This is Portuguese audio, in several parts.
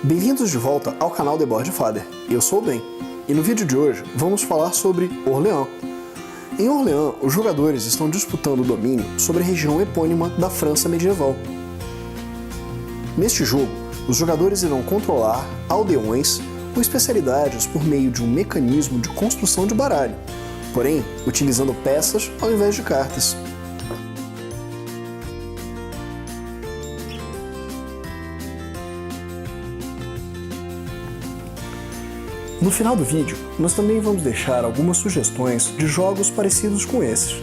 Bem-vindos de volta ao canal The Board Father. Eu sou o Ben, e no vídeo de hoje vamos falar sobre Orleans. Em Orleans, os jogadores estão disputando o domínio sobre a região epônima da França medieval. Neste jogo, os jogadores irão controlar aldeões com especialidades por meio de um mecanismo de construção de baralho, porém utilizando peças ao invés de cartas. No final do vídeo, nós também vamos deixar algumas sugestões de jogos parecidos com esses.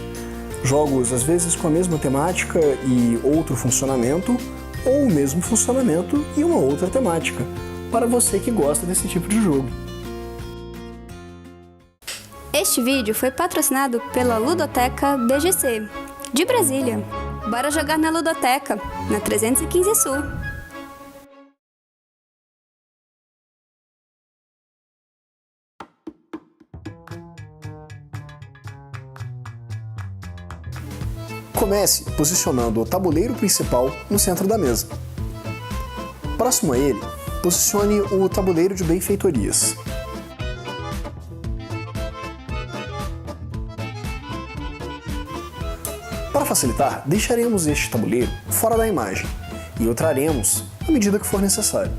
Jogos às vezes com a mesma temática e outro funcionamento, ou o mesmo funcionamento e uma outra temática, para você que gosta desse tipo de jogo. Este vídeo foi patrocinado pela Ludoteca BGC, de Brasília. Bora jogar na Ludoteca, na 315 Sul. Comece posicionando o tabuleiro principal no centro da mesa. Próximo a ele, posicione o tabuleiro de benfeitorias. Para facilitar, deixaremos este tabuleiro fora da imagem e o traremos à medida que for necessário.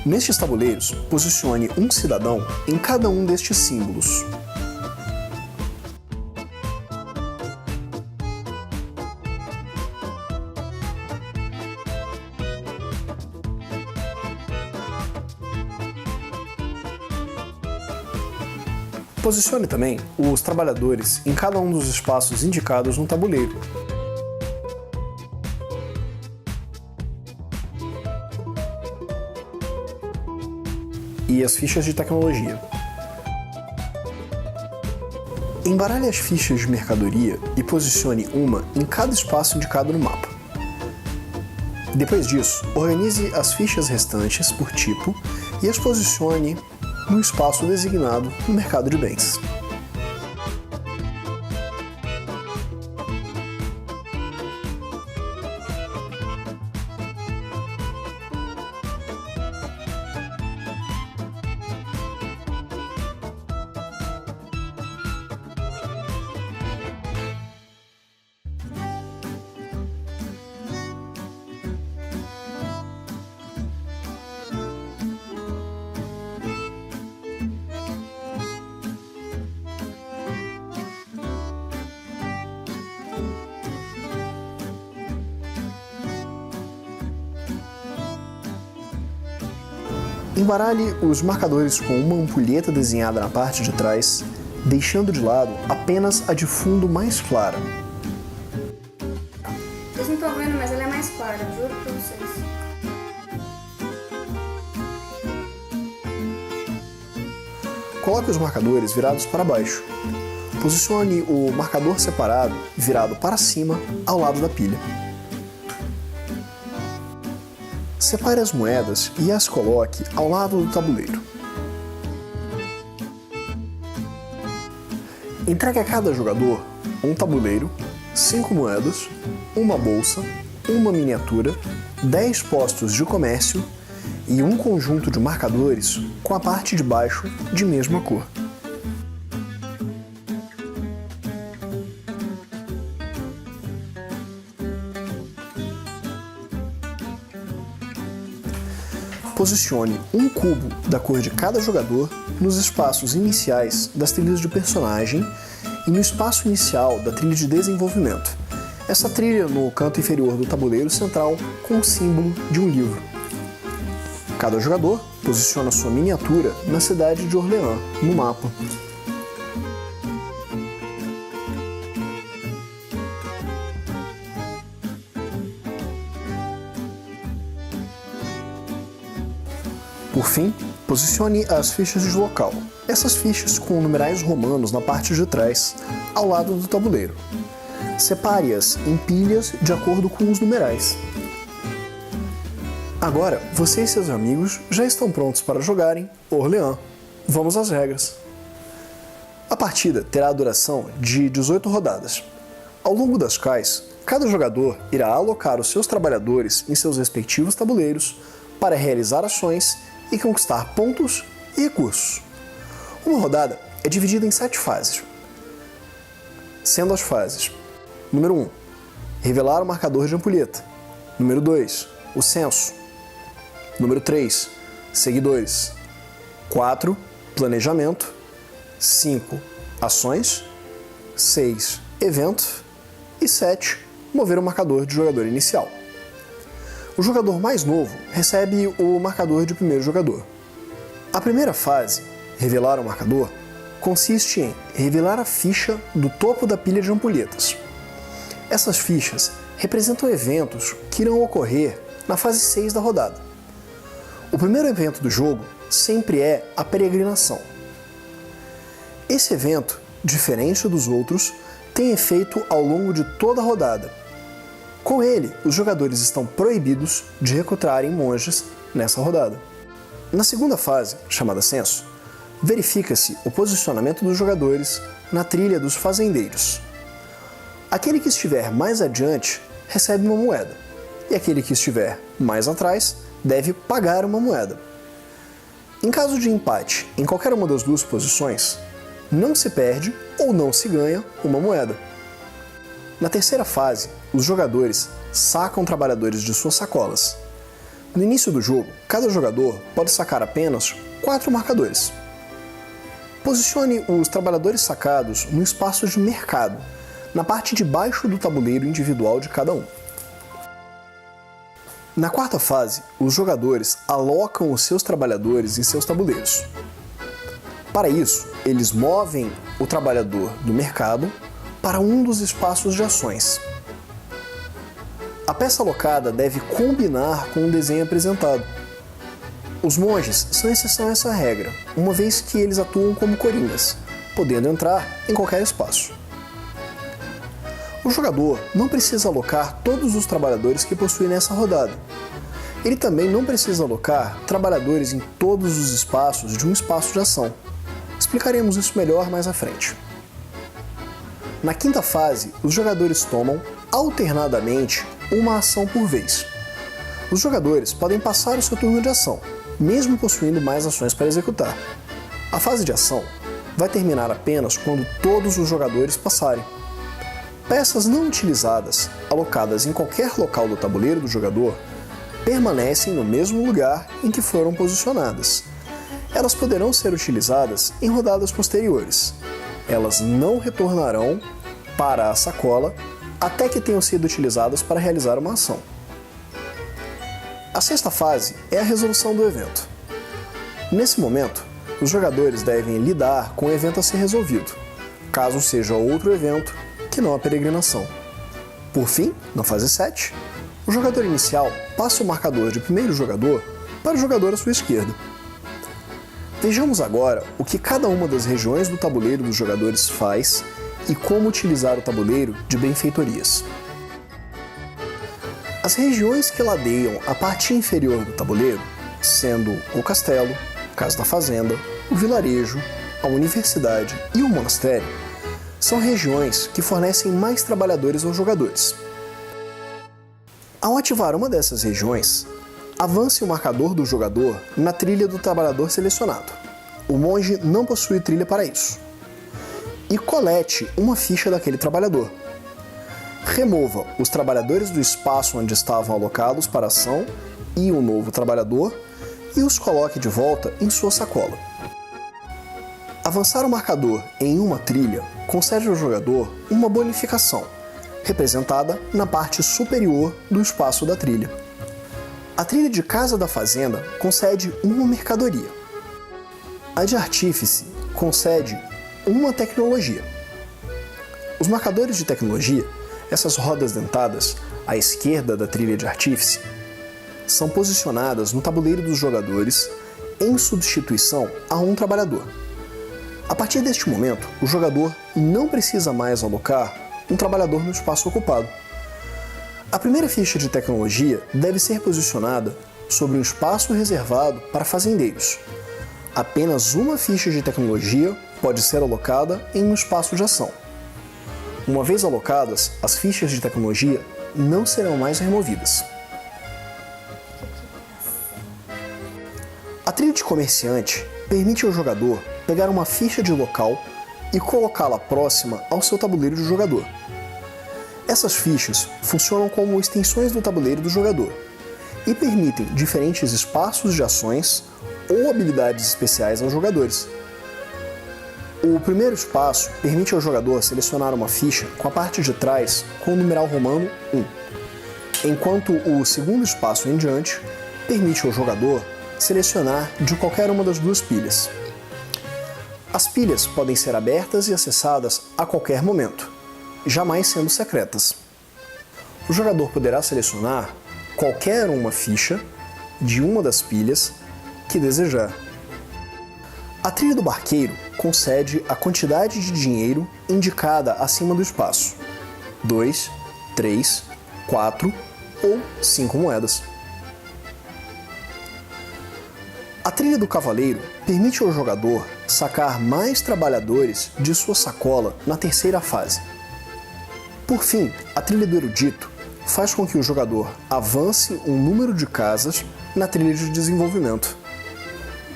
Nestes tabuleiros, posicione um cidadão em cada um destes símbolos. Posicione também os trabalhadores em cada um dos espaços indicados no tabuleiro. E as fichas de tecnologia. Embaralhe as fichas de mercadoria e posicione uma em cada espaço indicado no mapa. Depois disso, organize as fichas restantes por tipo e as posicione no espaço designado no mercado de bens. Embaralhe os marcadores com uma ampulheta desenhada na parte de trás, deixando de lado apenas a de fundo mais clara. Vocês não estão vendo, mas ela é mais clara, juro pra vocês. Coloque os marcadores virados para baixo. Posicione o marcador separado, virado para cima, ao lado da pilha. Separe as moedas e as coloque ao lado do tabuleiro. Entregue a cada jogador um tabuleiro, 5 moedas, uma bolsa, uma miniatura, 10 postos de comércio e um conjunto de marcadores com a parte de baixo de mesma cor. Posicione um cubo da cor de cada jogador nos espaços iniciais das trilhas de personagem e no espaço inicial da trilha de desenvolvimento. Essa trilha no canto inferior do tabuleiro central com o símbolo de um livro. Cada jogador posiciona sua miniatura na cidade de Orleans, no mapa. Por fim, posicione as fichas de local. Essas fichas com numerais romanos na parte de trás, ao lado do tabuleiro. Separe-as em pilhas de acordo com os numerais. Agora, você e seus amigos já estão prontos para jogarem Orleans. Vamos às regras. A partida terá a duração de 18 rodadas, ao longo das quais cada jogador irá alocar os seus trabalhadores em seus respectivos tabuleiros, para realizar ações e conquistar pontos e recursos. Uma rodada é dividida em 7 fases, sendo as fases: número 1, revelar o marcador de ampulheta; número 2, o censo; número 3, seguidores; 4, planejamento; 5, ações; 6, evento; e 7, mover o marcador de jogador inicial. O jogador mais novo recebe o marcador de primeiro jogador. A primeira fase, revelar o marcador, consiste em revelar a ficha do topo da pilha de ampulhetas. Essas fichas representam eventos que irão ocorrer na fase 6 da rodada. O primeiro evento do jogo sempre é a peregrinação. Esse evento, diferente dos outros, tem efeito ao longo de toda a rodada. Com ele, os jogadores estão proibidos de recrutarem monges nessa rodada. Na segunda fase, chamada censo, verifica-se o posicionamento dos jogadores na trilha dos fazendeiros. Aquele que estiver mais adiante recebe uma moeda, e aquele que estiver mais atrás deve pagar uma moeda. Em caso de empate em qualquer uma das duas posições, não se perde ou não se ganha uma moeda. Na terceira fase, os jogadores sacam trabalhadores de suas sacolas. No início do jogo, cada jogador pode sacar apenas 4 marcadores. Posicione os trabalhadores sacados no espaço de mercado, na parte de baixo do tabuleiro individual de cada um. Na quarta fase, os jogadores alocam os seus trabalhadores em seus tabuleiros. Para isso, eles movem o trabalhador do mercado para um dos espaços de ações. A peça alocada deve combinar com o desenho apresentado. Os monges são exceção a essa regra, uma vez que eles atuam como coringas, podendo entrar em qualquer espaço. O jogador não precisa alocar todos os trabalhadores que possui nessa rodada. Ele também não precisa alocar trabalhadores em todos os espaços de um espaço de ação. Explicaremos isso melhor mais à frente. Na quinta fase, os jogadores tomam, alternadamente, uma ação por vez. Os jogadores podem passar o seu turno de ação, mesmo possuindo mais ações para executar. A fase de ação vai terminar apenas quando todos os jogadores passarem. Peças não utilizadas, alocadas em qualquer local do tabuleiro do jogador, permanecem no mesmo lugar em que foram posicionadas. Elas poderão ser utilizadas em rodadas posteriores. Elas não retornarão para a sacola até que tenham sido utilizadas para realizar uma ação. A sexta fase é a resolução do evento. Nesse momento, os jogadores devem lidar com o evento a ser resolvido, caso seja outro evento que não a peregrinação. Por fim, na fase 7, o jogador inicial passa o marcador de primeiro jogador para o jogador à sua esquerda. Vejamos agora o que cada uma das regiões do tabuleiro dos jogadores faz e como utilizar o tabuleiro de benfeitorias. As regiões que ladeiam a parte inferior do tabuleiro, sendo o castelo, a casa da fazenda, o vilarejo, a universidade e o monastério, são regiões que fornecem mais trabalhadores aos jogadores. Ao ativar uma dessas regiões, avance o marcador do jogador na trilha do trabalhador selecionado. O monge não possui trilha para isso. E colete uma ficha daquele trabalhador. Remova os trabalhadores do espaço onde estavam alocados para a ação e um novo trabalhador e os coloque de volta em sua sacola. Avançar o marcador em uma trilha concede ao jogador uma bonificação, representada na parte superior do espaço da trilha. A trilha de Casa da Fazenda concede uma mercadoria. A de Artífice concede uma tecnologia. Os marcadores de tecnologia, essas rodas dentadas à esquerda da trilha de Artífice, são posicionadas no tabuleiro dos jogadores em substituição a um trabalhador. A partir deste momento, o jogador não precisa mais alocar um trabalhador no espaço ocupado. A primeira ficha de tecnologia deve ser posicionada sobre um espaço reservado para fazendeiros. Apenas uma ficha de tecnologia pode ser alocada em um espaço de ação. Uma vez alocadas, as fichas de tecnologia não serão mais removidas. trilha de comerciante permite ao jogador pegar uma ficha de local e colocá-la próxima ao seu tabuleiro de jogador. Essas fichas funcionam como extensões do tabuleiro do jogador e permitem diferentes espaços de ações ou habilidades especiais aos jogadores. O primeiro espaço permite ao jogador selecionar uma ficha com a parte de trás com o numeral romano 1, enquanto o segundo espaço em diante permite ao jogador selecionar de qualquer uma das duas pilhas. As pilhas podem ser abertas e acessadas a qualquer momento, jamais sendo secretas. O jogador poderá selecionar qualquer uma ficha de uma das pilhas que desejar. A trilha do barqueiro concede a quantidade de dinheiro indicada acima do espaço: 2, 3, 4 ou 5 moedas. A trilha do cavaleiro permite ao jogador sacar mais trabalhadores de sua sacola na terceira fase. Por fim, a trilha do erudito faz com que o jogador avance um número de casas na trilha de desenvolvimento.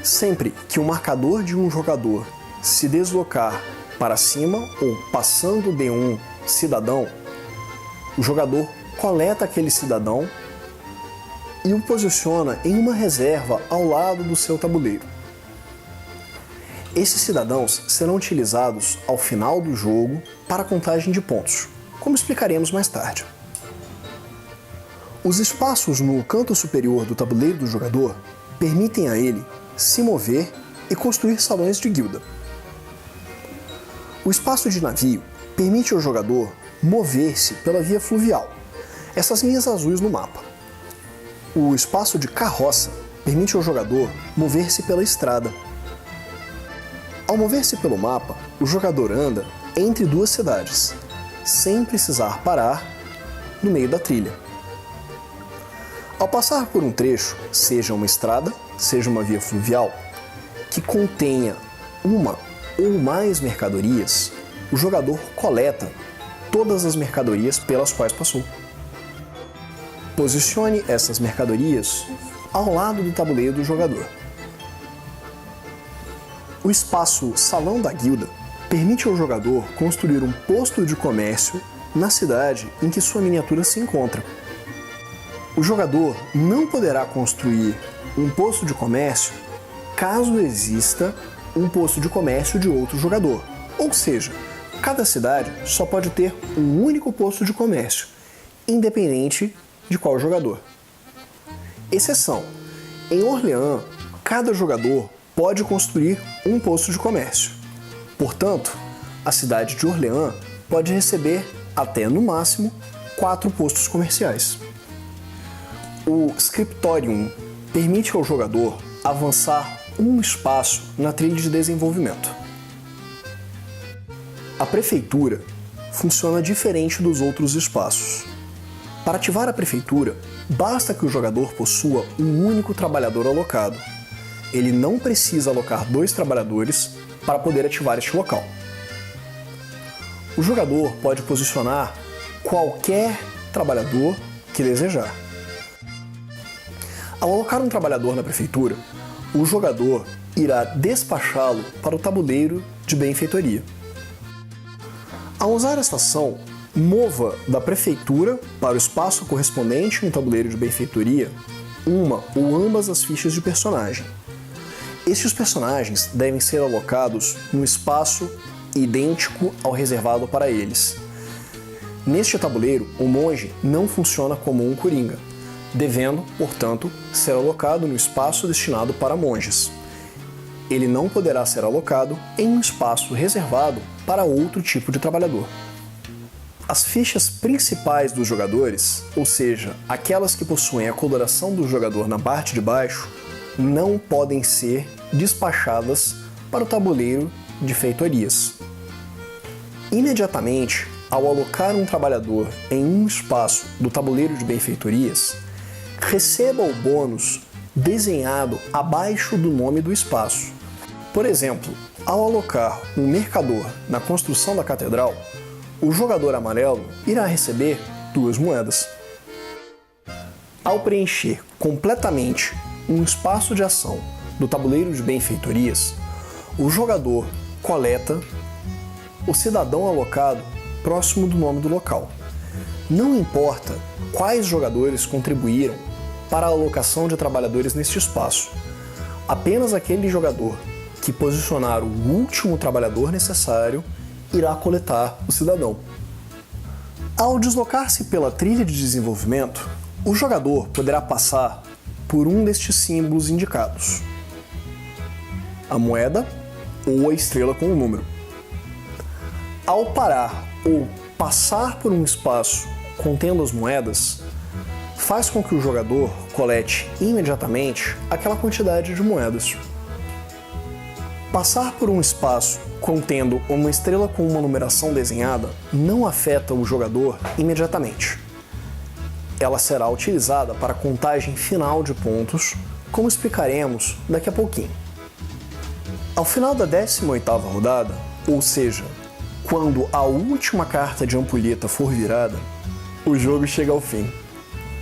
Sempre que o marcador de um jogador se deslocar para cima ou passando de um cidadão, o jogador coleta aquele cidadão e o posiciona em uma reserva ao lado do seu tabuleiro. Esses cidadãos serão utilizados ao final do jogo para a contagem de pontos, como explicaremos mais tarde. Os espaços no canto superior do tabuleiro do jogador permitem a ele se mover e construir salões de guilda. O espaço de navio permite ao jogador mover-se pela via fluvial, essas linhas azuis no mapa. O espaço de carroça permite ao jogador mover-se pela estrada. Ao mover-se pelo mapa, o jogador anda entre duas cidades, sem precisar parar no meio da trilha. Ao passar por um trecho, seja uma estrada, seja uma via fluvial, que contenha uma ou mais mercadorias, o jogador coleta todas as mercadorias pelas quais passou. Posicione essas mercadorias ao lado do tabuleiro do jogador. O espaço Salão da Guilda permite ao jogador construir um posto de comércio na cidade em que sua miniatura se encontra. O jogador não poderá construir um posto de comércio caso exista um posto de comércio de outro jogador. Ou seja, cada cidade só pode ter um único posto de comércio, independente de qual jogador. Exceção: em Orleans, cada jogador pode construir um posto de comércio. Portanto, a cidade de Orleans pode receber até, no máximo, 4 postos comerciais. O Scriptorium permite ao jogador avançar um espaço na trilha de desenvolvimento. A prefeitura funciona diferente dos outros espaços. Para ativar a prefeitura, basta que o jogador possua um único trabalhador alocado. Ele não precisa alocar 2 trabalhadores para poder ativar este local. O jogador pode posicionar qualquer trabalhador que desejar. Ao alocar um trabalhador na prefeitura, o jogador irá despachá-lo para o tabuleiro de benfeitoria. Ao usar esta ação, mova da prefeitura para o espaço correspondente no tabuleiro de benfeitoria uma ou ambas as fichas de personagem. Estes personagens devem ser alocados num espaço idêntico ao reservado para eles. Neste tabuleiro, o monge não funciona como um coringa, devendo, portanto, ser alocado no espaço destinado para monges. Ele não poderá ser alocado em um espaço reservado para outro tipo de trabalhador. As fichas principais dos jogadores, ou seja, aquelas que possuem a coloração do jogador na parte de baixo, não podem ser despachadas para o tabuleiro de feitorias. Imediatamente, ao alocar um trabalhador em um espaço do tabuleiro de benfeitorias, receba o bônus desenhado abaixo do nome do espaço. Por exemplo, ao alocar um mercador na construção da catedral, o jogador amarelo irá receber 2 moedas. Ao preencher completamente um espaço de ação do tabuleiro de benfeitorias, o jogador coleta o cidadão alocado próximo do nome do local. Não importa quais jogadores contribuíram para a alocação de trabalhadores neste espaço, apenas aquele jogador que posicionar o último trabalhador necessário irá coletar o cidadão. Ao deslocar-se pela trilha de desenvolvimento, o jogador poderá passar por um destes símbolos indicados: a moeda ou a estrela com o número. Ao parar ou passar por um espaço contendo as moedas, faz com que o jogador colete imediatamente aquela quantidade de moedas. Passar por um espaço contendo uma estrela com uma numeração desenhada não afeta o jogador imediatamente. Ela será utilizada para a contagem final de pontos, como explicaremos daqui a pouquinho. Ao final da 18ª rodada, ou seja, quando a última carta de ampulheta for virada, o jogo chega ao fim.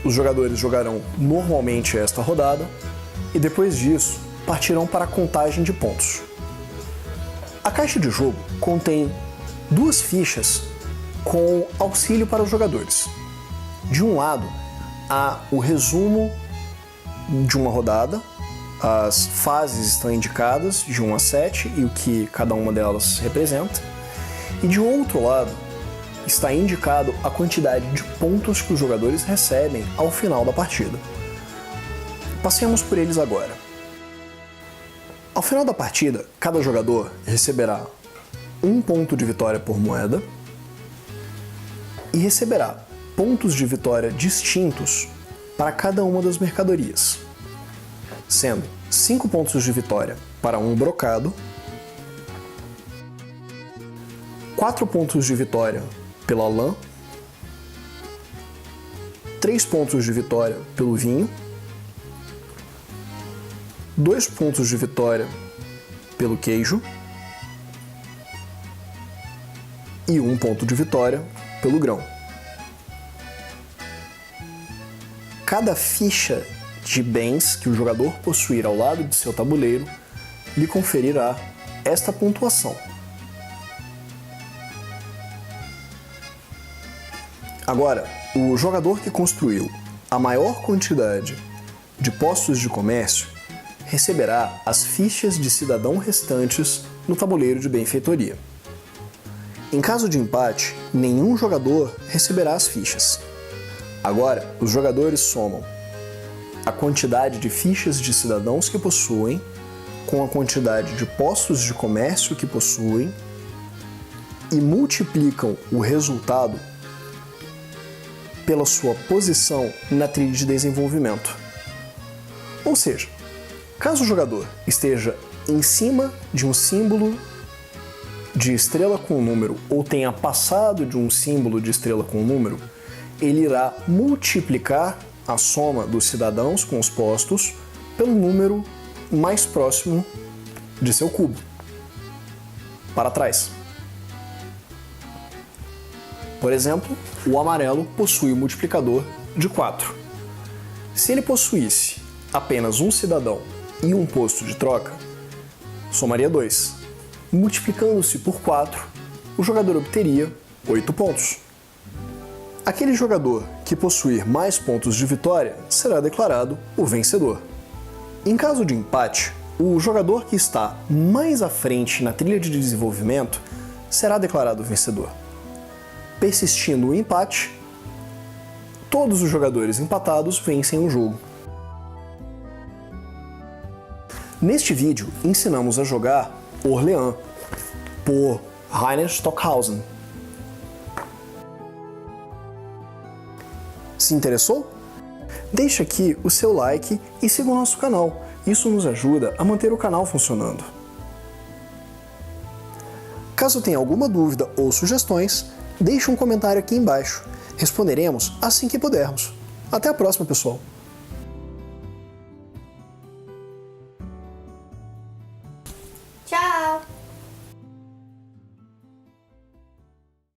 Os jogadores jogarão normalmente esta rodada e depois disso partirão para a contagem de pontos. A caixa de jogo contém 2 fichas com auxílio para os jogadores. De um lado, há o resumo de uma rodada, as fases estão indicadas de 1 a 7 e o que cada uma delas representa. E de outro lado, está indicado a quantidade de pontos que os jogadores recebem ao final da partida. Passemos por eles agora. Ao final da partida, cada jogador receberá 1 ponto de vitória por moeda e receberá pontos de vitória distintos para cada uma das mercadorias, sendo 5 pontos de vitória para um brocado, 4 pontos de vitória pela lã, 3 pontos de vitória pelo vinho, 2 pontos de vitória pelo queijo e 1 ponto de vitória pelo grão. Cada ficha de bens que o jogador possuir ao lado de seu tabuleiro lhe conferirá esta pontuação. Agora, o jogador que construiu a maior quantidade de postos de comércio receberá as fichas de cidadão restantes no tabuleiro de benfeitoria. Em caso de empate, nenhum jogador receberá as fichas. Agora, os jogadores somam a quantidade de fichas de cidadãos que possuem com a quantidade de postos de comércio que possuem e multiplicam o resultado pela sua posição na trilha de desenvolvimento. Ou seja, caso o jogador esteja em cima de um símbolo de estrela com número ou tenha passado de um símbolo de estrela com número, ele irá multiplicar a soma dos cidadãos com os postos pelo número mais próximo de seu cubo, para trás. Por exemplo, o amarelo possui um multiplicador de 4. Se ele possuísse apenas um cidadão e um posto de troca, somaria 2. Multiplicando-se por 4, o jogador obteria 8 pontos. Aquele jogador que possuir mais pontos de vitória será declarado o vencedor. Em caso de empate, o jogador que está mais à frente na trilha de desenvolvimento será declarado vencedor. Persistindo o empate, todos os jogadores empatados vencem o jogo. Neste vídeo, ensinamos a jogar Orleans, por Rainer Stockhausen. Se interessou? Deixe aqui o seu like e siga o nosso canal. Isso nos ajuda a manter o canal funcionando. Caso tenha alguma dúvida ou sugestões, deixe um comentário aqui embaixo. Responderemos assim que pudermos. Até a próxima, pessoal!